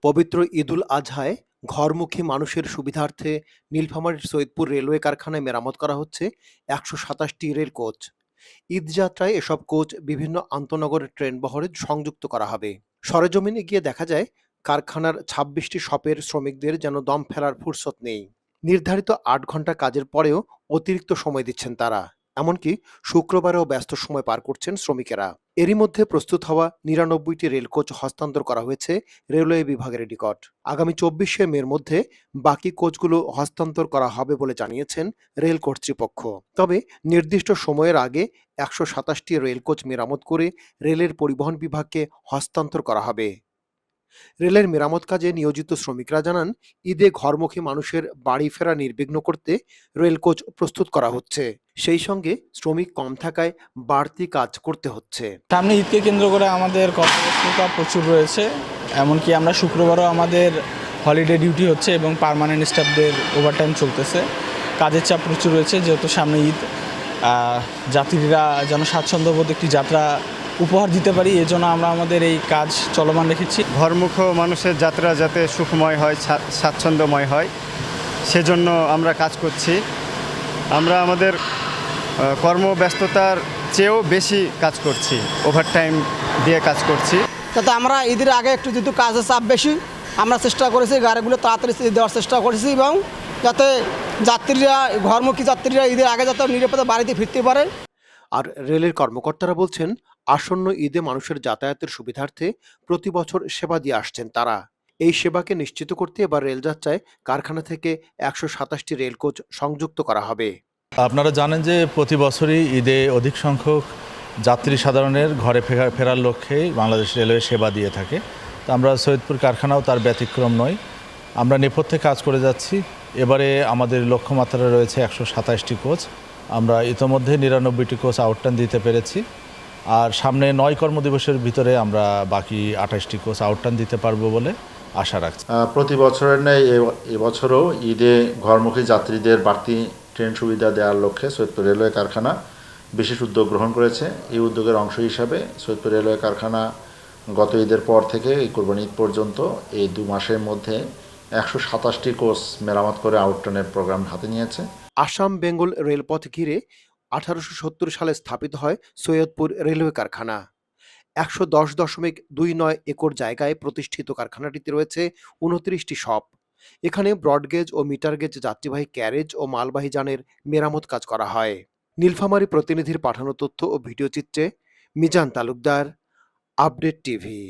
পবিত্র ঈদুল আজহায় ঘরমুখী মানুষের সুবিধার্থে নীলফামারীর সৈয়দপুর রেলওয়ে কারখানায় মেরামত করা হচ্ছে ১২৭টি রেল কোচ। ঈদযাত্রায় এসব কোচ বিভিন্ন আন্তনগরের ট্রেন বহরে সংযুক্ত করা হবে। সরেজমিনে গিয়ে দেখা যায় কারখানার ২৬টি শপের শ্রমিকদের যেন দম ফেলার ফুরসত নেই। নির্ধারিত ৮ ঘন্টা কাজের পরেও অতিরিক্ত সময় দিচ্ছেন তারা। এমনকি শুক্রবারেও ব্যস্ত সময় পার করছেন শ্রমিকেরা। এরই মধ্যে প্রস্তুত হওয়া ৯৯টি রেল কোচ হস্তান্তর করা হয়েছে রেলওয়ে বিভাগের নিকট। আগামী ২৪শে মের মধ্যে বাকি কোচগুলো হস্তান্তর করা হবে বলে জানিয়েছেন রেল কর্তৃপক্ষ। তবে নির্দিষ্ট সময়ের আগে ১২৭টি রেল কোচ মেরামত করে রেলের পরিবহন বিভাগকে হস্তান্তর করা হবে। রেলের মেরামত কাজে নিয়োজিত শ্রমিকরা জানান, ঈদে ঘরমুখী মানুষের বাড়ি ফেরা নির্বিঘ্ন করতে রেল কোচ প্রস্তুত করা হচ্ছে। সেই সঙ্গে শ্রমিক কম থাকায় বাড়তি কাজ করতে হচ্ছে। সামনে ঈদকে কেন্দ্র করে আমাদের কর্মব্যস্ততা প্রচুর রয়েছে। এমনকি আমরা শুক্রবারও আমাদের হলিডে ডিউটি হচ্ছে এবং পার্মানেন্ট স্টাফদের ওভারটাইম চলতেছে। কাজের চাপ প্রচুর রয়েছে যেহেতু সামনে ঈদ। যাত্রীরা যেন স্বাচ্ছন্দ্যবোধ একটি যাত্রা উপহার দিতে পারি, এজন্য আমরা আমাদের এই কাজ চলমান রেখেছি। ঘরমুখ মানুষের যাত্রা যাতে সুখময় হয়, স্বাচ্ছন্দ্যময় হয়, সেজন্য আমরা কাজ করছি। আমরা আমাদের কর্মব্যস্ততার চেয়েও বেশি কাজ করছি, ওভারটাইম দিয়ে কাজ করছি। যাতে আমরা ঈদের আগে একটু যেহেতু কাজের চাপ বেশি, আমরা চেষ্টা করেছি গাড়িগুলো তাড়াতাড়ি দেওয়ার চেষ্টা করেছি এবং যাতে যাত্রীরা ঘরমুখী যাত্রীরা ঈদের আগে যাতে নিরাপদে বাড়িতে ফিরতে পারে। আর রেলের কর্মকর্তারা বলছেন, আসন্ন ঈদে মানুষের যাতায়াতের সুবিধার্থে প্রতি বছর সেবা দিয়ে আসছেন তারা। এই সেবাকে নিশ্চিত করতে এবার রেলযাত্রায় কারখানা থেকে ১২৭টি রেল কোচ সংযুক্ত করা হবে। আপনারা জানেন যে প্রতি বছরই ঈদে অধিক সংখ্যক যাত্রী সাধারণের ঘরে ফেরার লক্ষ্যেই বাংলাদেশ রেলওয়ে সেবা দিয়ে থাকে। তো আমরা সৈয়দপুর কারখানাও তার ব্যতিক্রম নয়। আমরা নেপথ্যে কাজ করে যাচ্ছি। এবারে আমাদের লক্ষ্যমাত্রা রয়েছে ১২৭টি কোচ। আমরা ইতোমধ্যে ৯৯টি কোচ আউটটার্ন দিতে পেরেছি। আর সামনে ৯ কর্মদিবসের ভিতরে আমরা বাকি ২৮টি কোচ আউটটার্ন দিতে পারবো বলে আশা রাখছি। প্রতি বছরের ন্যায় এবছরও ঈদে ঘরমুখী যাত্রীদের বাড়তি ট্রেন সুবিধা দেওয়ার লক্ষ্যে সৈয়দপুর রেলওয়ে কারখানা বিশেষ উদ্যোগ গ্রহণ করেছে। এই উদ্যোগের অংশ হিসাবে সৈয়দপুর রেলওয়ে কারখানা গত ঈদের পর থেকে এই কোরবানি ঈদ পর্যন্ত এই ২ মাসের মধ্যে ১২৭টি কোচ মেরামত করে আউটটার্নের প্রোগ্রাম হাতে নিয়েছে। আসাম বেঙ্গল রেলপথ ঘিরে ১৮৭০ সালে স্থাপিত হয় সৈয়দপুর রেলওয়ে কারখানা। ১১০.29 একর জায়গায় প্রতিষ্ঠিত কারখানাটিতে রয়েছে ২৯টি শপ। এখানে ব্রডগেজ ও মিটারগেজ যাত্রীবাহী ক্যারেজ ও মালবাহী যানের মেরামত কাজ করা হয়। নীলফামারী প্রতিনিধির পাঠানো তথ্য ও ভিডিও চিত্রে মিজান তালুকদার, আপডেট টিভি।